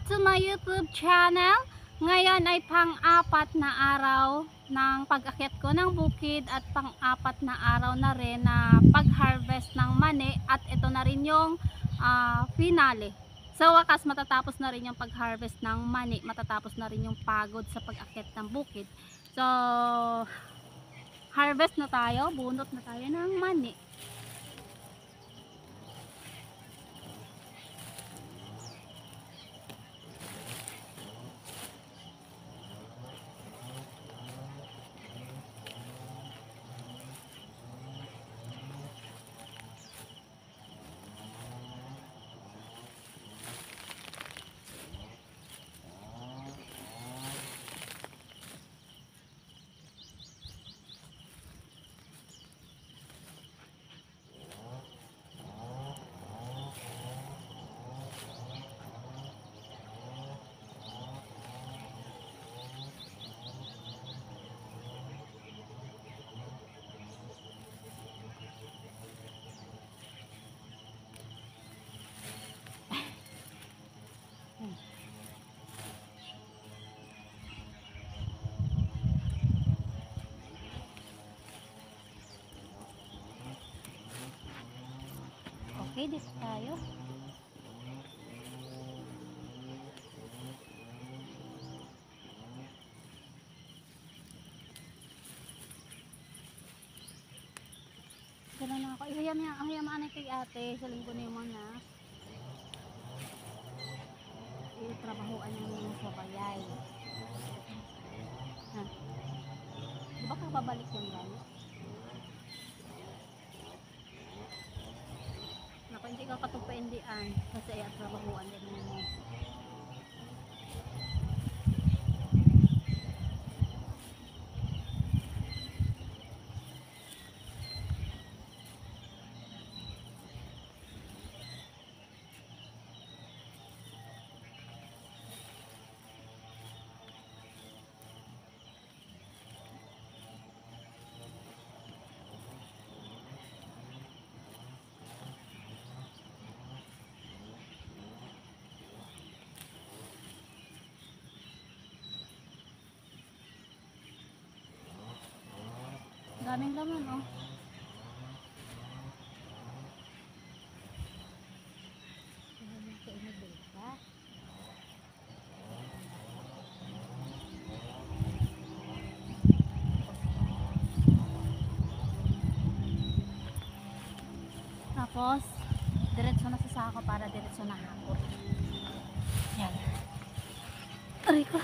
to my YouTube channel. Ngayon ay pang-apat na araw ng pag-akyat ko ng bukid at pang-apat na araw na rin na pag-harvest ng mani at ito na rin yung finale. Sa wakas matatapos na rin yung pag-harvest ng mani, matatapos na rin yung pagod sa pag-akyat ng bukid. So harvest na tayo, bunot na tayo ng mani. Okay, dito tayo. Ganun na ako. Ang yaman kay ate. Sa linggo na yung mga trabahoan yung sa bayay. Ha? Di ba kakabalik yung gano'n? Naku, hindi ka katupaindian kasi ay trabahoan din mo. Daming laman, oh. Tapos, diretso na sa sako para diretso na hapon. Yan. Aray ko.